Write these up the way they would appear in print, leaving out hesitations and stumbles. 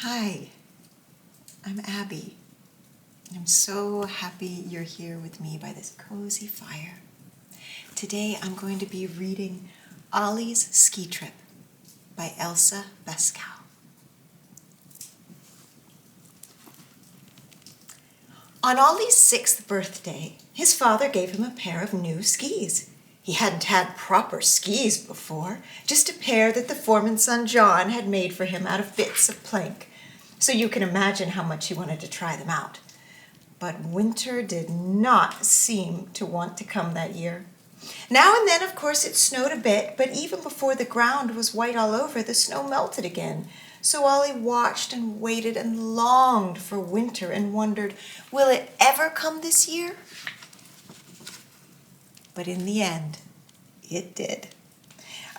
Hi, I'm Abby. I'm so happy you're here with me by this cozy fire. Today I'm going to be reading Ollie's Ski Trip by Elsa Beskow. On Ollie's 6th birthday, his father gave him a pair of new skis. He hadn't had proper skis before, just a pair that the foreman's son John had made for him out of bits of plank. So you can imagine how much he wanted to try them out. But winter did not seem to want to come that year. Now and then, of course, it snowed a bit, but even before the ground was white all over, the snow melted again. So Ollie watched and waited and longed for winter and wondered, will it ever come this year? But in the end, it did.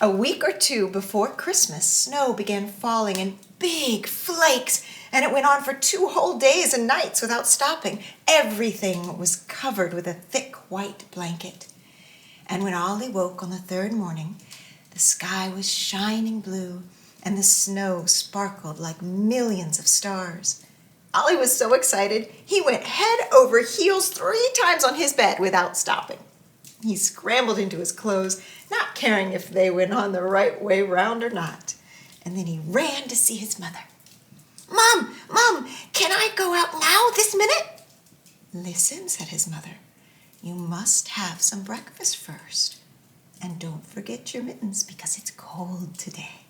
A week or two before Christmas, snow began falling in big flakes, and it went on for 2 whole days and nights without stopping. Everything was covered with a thick white blanket. And when Ollie woke on the 3rd morning, the sky was shining blue, and the snow sparkled like millions of stars. Ollie was so excited, he went head over heels 3 times on his bed without stopping. He scrambled into his clothes, not caring if they went on the right way round or not. And then he ran to see his mother. Mom, can I go out now this minute? Listen, said his mother. You must have some breakfast first. And don't forget your mittens because it's cold today.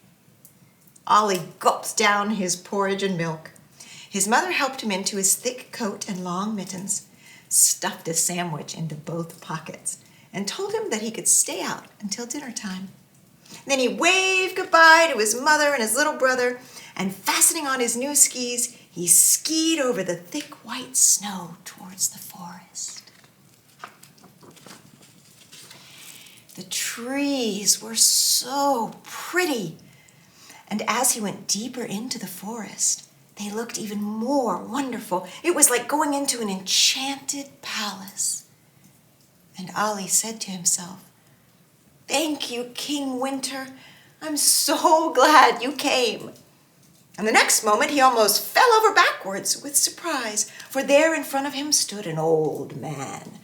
Ollie gulped down his porridge and milk. His mother helped him into his thick coat and long mittens, stuffed a sandwich into both pockets, and told him that he could stay out until dinner time. Then he waved goodbye to his mother and his little brother, and fastening on his new skis, he skied over the thick white snow towards the forest. The trees were so pretty, and as he went deeper into the forest, they looked even more wonderful. It was like going into an enchanted palace. And Ollie said to himself, "Thank you, King Winter. I'm so glad you came." And the next moment he almost fell over backwards with surprise, for there in front of him stood an old man,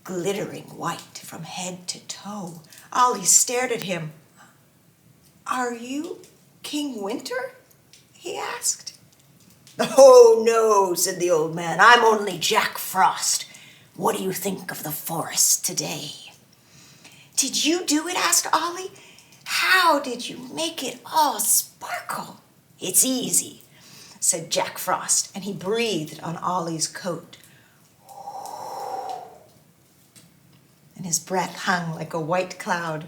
glittering white from head to toe. Ollie stared at him. "Are you King Winter?" he asked. "Oh, no," said the old man. "I'm only Jack Frost. What do you think of the forest today?" "Did you do it?" asked Ollie. "How did you make it all sparkle?" "It's easy," said Jack Frost, and he breathed on Ollie's coat. And his breath hung like a white cloud.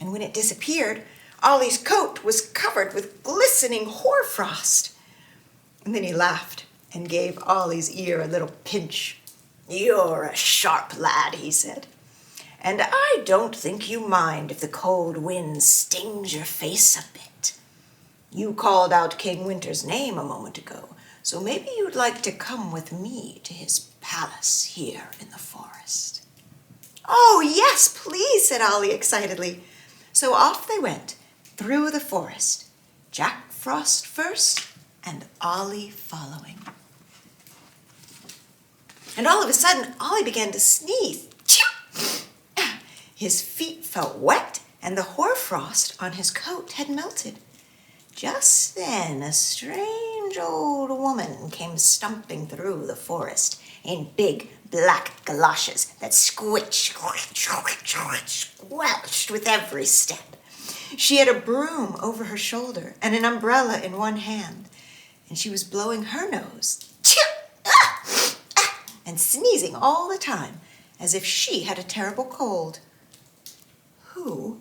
And when it disappeared, Ollie's coat was covered with glistening hoarfrost. And then he laughed and gave Ollie's ear a little pinch. "You're a sharp lad," he said, "and I don't think you mind if the cold wind stings your face a bit. You called out King Winter's name a moment ago, so maybe you'd like to come with me to his palace here in the forest." "Oh, yes, please," said Ollie excitedly. So off they went through the forest, Jack Frost first and Ollie following. And all of a sudden, Ollie began to sneeze. His feet felt wet, and the hoarfrost on his coat had melted. Just then, a strange old woman came stumping through the forest in big black galoshes that squitched, squelched with every step. She had a broom over her shoulder and an umbrella in one hand, and she was blowing her nose and sneezing all the time as if she had a terrible cold. Who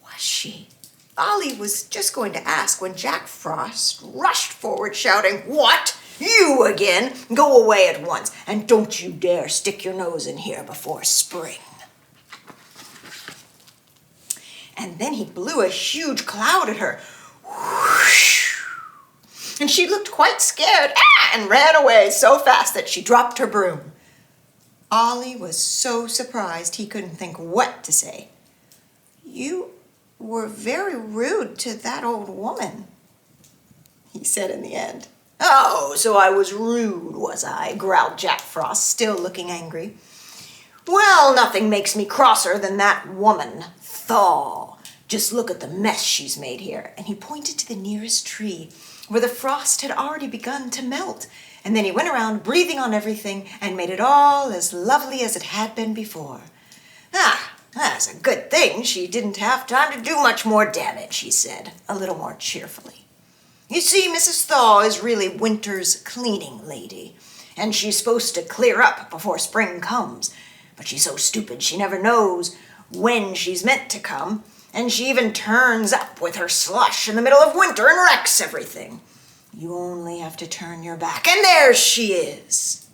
was she? Ollie was just going to ask when Jack Frost rushed forward shouting, "What? You again? Go away at once, and don't you dare stick your nose in here before spring." And then he blew a huge cloud at her. Whoosh! And she looked quite scared and ran away so fast that she dropped her broom. Ollie was so surprised he couldn't think what to say. "You were very rude to that old woman." he said in the end. "Oh, so I was rude, was I?" growled Jack Frost, Still looking angry. "Well, nothing makes me crosser than that woman, Thaw. Just look at the mess she's made here." And he pointed to the nearest tree, where the frost had already begun to melt. And then he went around breathing on everything and made it all as lovely as it had been before. "Ah, that's a good thing she didn't have time to do much more damage," he said, a little more cheerfully. "You see, Mrs. Thaw is really winter's cleaning lady, and she's supposed to clear up before spring comes. But she's so stupid she never knows when she's meant to come, and she even turns up with her slush in the middle of winter and wrecks everything. You only have to turn your back, and there she is.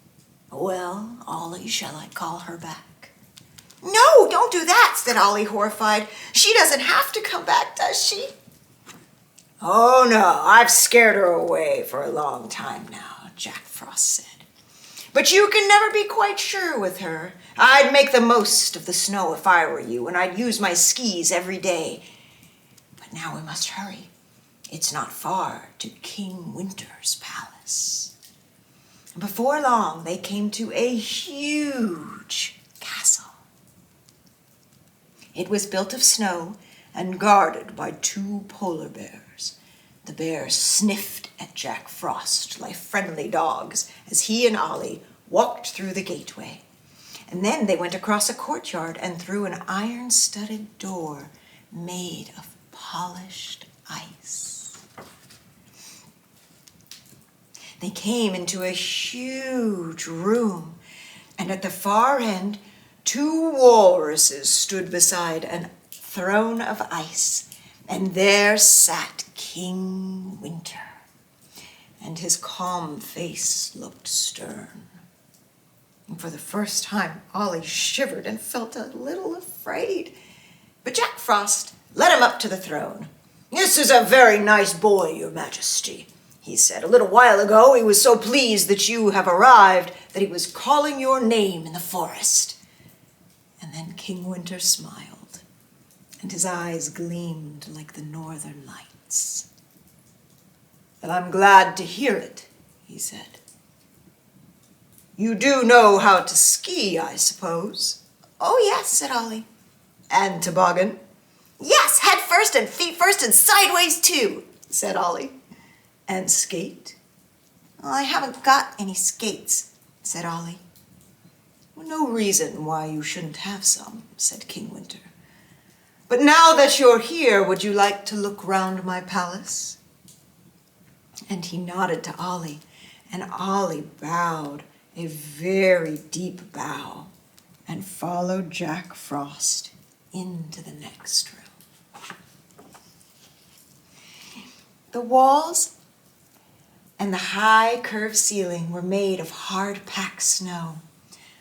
Well, Ollie, shall I call her back?" "No, don't do that," said Ollie, horrified. "She doesn't have to come back, does she?" "Oh, no, I've scared her away for a long time now," Jack Frost said. "But you can never be quite sure with her. I'd make the most of the snow if I were you, and I'd use my skis every day. But now we must hurry. It's not far to King Winter's palace." Before long, they came to a huge castle. It was built of snow and guarded by 2 polar bears. The bears sniffed at Jack Frost like friendly dogs as he and Ollie walked through the gateway. And then they went across a courtyard and through an iron-studded door made of polished ice. They came into a huge room, and at the far end, 2 walruses stood beside a throne of ice, and there sat King Winter, and his calm face looked stern. And for the first time, Ollie shivered and felt a little afraid. But Jack Frost led him up to the throne. "This is a very nice boy, Your Majesty," he said. "A little while ago he was so pleased that you have arrived that he was calling your name in the forest." And then King Winter smiled, and his eyes gleamed like the northern lights. "And I'm glad to hear it," he said. "You do know how to ski, I suppose?" "Oh, yes," said Ollie. "And toboggan?" "Yes, head first and feet first and sideways too," said Ollie. "And skate?" "Well, I haven't got any skates," said Ollie. "Well, no reason why you shouldn't have some," said King Winter. "But now that you're here, would you like to look round my palace?" And he nodded to Ollie, and Ollie bowed a very deep bow and followed Jack Frost into the next room. The walls and the high curved ceiling were made of hard-packed snow.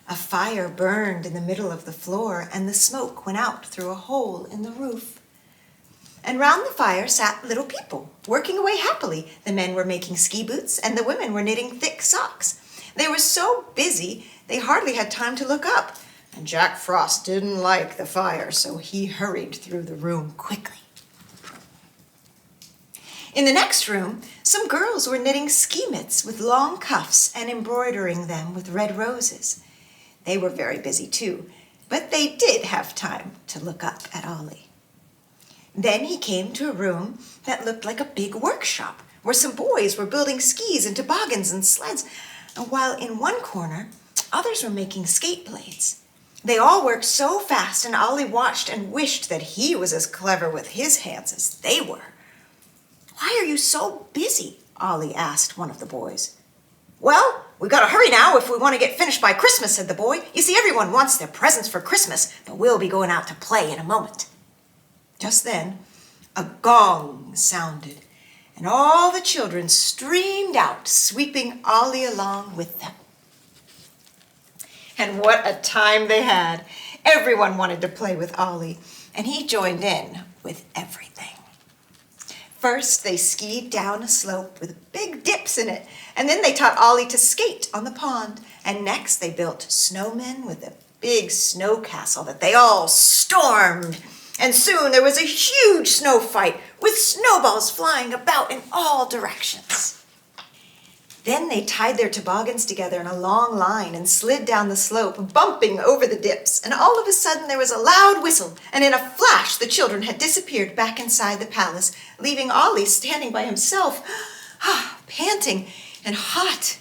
A fire burned in the middle of the floor, and the smoke went out through a hole in the roof. And round the fire sat little people, working away happily. The men were making ski boots, and the women were knitting thick socks. They were so busy, they hardly had time to look up, and Jack Frost didn't like the fire, so he hurried through the room quickly. In the next room, some girls were knitting ski mitts with long cuffs and embroidering them with red roses. They were very busy too, but they did have time to look up at Ollie. Then he came to a room that looked like a big workshop, where some boys were building skis and toboggans and sleds, while in one corner, others were making skate blades. They all worked so fast, and Ollie watched and wished that he was as clever with his hands as they were. "Why are you so busy?" Ollie asked one of the boys. "Well, we've got to hurry now if we want to get finished by Christmas," said the boy. "You see, everyone wants their presents for Christmas, but we'll be going out to play in a moment." Just then, a gong sounded, and all the children streamed out, sweeping Ollie along with them. And what a time they had! Everyone wanted to play with Ollie, and he joined in with everything. First, they skied down a slope with big dips in it, and then they taught Ollie to skate on the pond. And next, they built snowmen with a big snow castle that they all stormed. And soon there was a huge snow fight with with snowballs flying about in all directions. Then they tied their toboggans together in a long line and slid down the slope, bumping over the dips, and all of a sudden there was a loud whistle, and in a flash the children had disappeared back inside the palace, leaving Ollie standing by himself, panting and hot.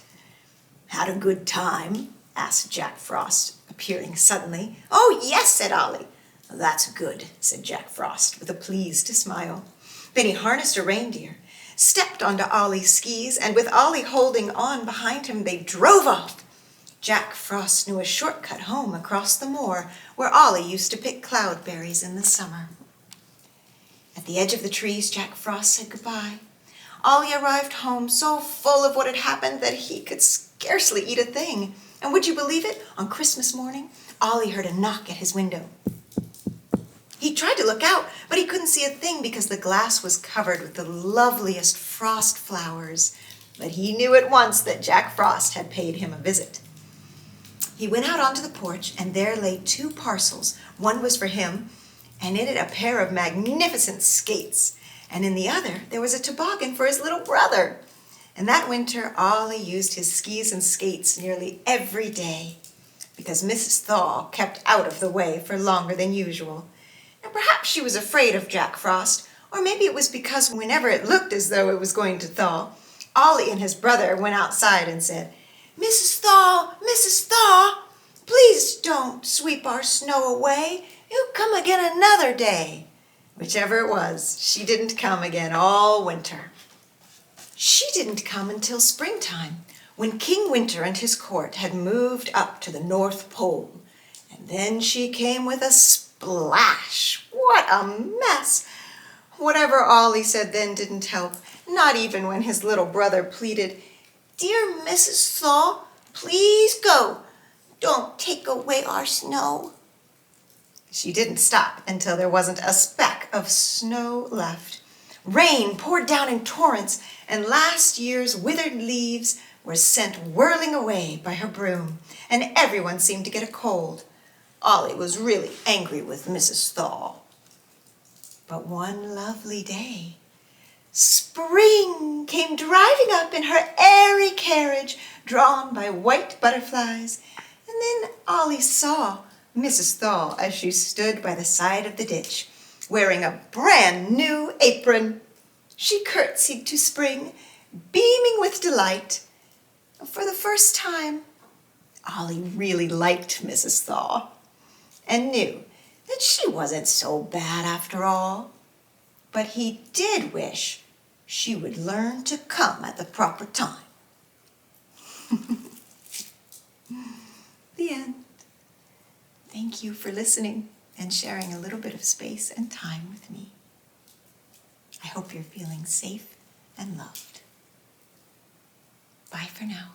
Had a good time? Asked Jack Frost, appearing suddenly. Oh, yes, said Ollie. That's good, said Jack Frost, with a pleased smile. Then he harnessed a reindeer, stepped onto Ollie's skis, and with Ollie holding on behind him, they drove off. Jack Frost knew a shortcut home across the moor where Ollie used to pick cloudberries in the summer. At the edge of the trees, Jack Frost said goodbye. Ollie arrived home so full of what had happened that he could scarcely eat a thing. And would you believe it? On Christmas morning, Ollie heard a knock at his window. He tried to look out, but he couldn't see a thing because the glass was covered with the loveliest frost flowers. But he knew at once that Jack Frost had paid him a visit. He went out onto the porch, and there lay 2 parcels. One was for him, and in it a pair of magnificent skates. And in the other, there was a toboggan for his little brother. And that winter, Ollie used his skis and skates nearly every day because Mrs. Thaw kept out of the way for longer than usual. And perhaps she was afraid of Jack Frost, or maybe it was because whenever it looked as though it was going to thaw, Ollie and his brother went outside and said, Mrs. Thaw, please don't sweep our snow away. You'll come again another day. Whichever it was, she didn't come again all winter. She didn't come until springtime, when King Winter and his court had moved up to the North Pole. And then she came with a splash. What a mess! Whatever Ollie said then didn't help, not even when his little brother pleaded, Dear Mrs. Thaw, please go. Don't take away our snow. She didn't stop until there wasn't a speck of snow left. Rain poured down in torrents, and last year's withered leaves were sent whirling away by her broom, and everyone seemed to get a cold. Ollie was really angry with Mrs. Thaw. But one lovely day, Spring came driving up in her airy carriage, drawn by white butterflies, and then Ollie saw Mrs. Thaw as she stood by the side of the ditch, wearing a brand new apron. She curtsied to Spring, beaming with delight. For the first time, Ollie really liked Mrs. Thaw and knew that she wasn't so bad after all. But he did wish she would learn to come at the proper time. The end. Thank you for listening and sharing a little bit of space and time with me. I hope you're feeling safe and loved. Bye for now.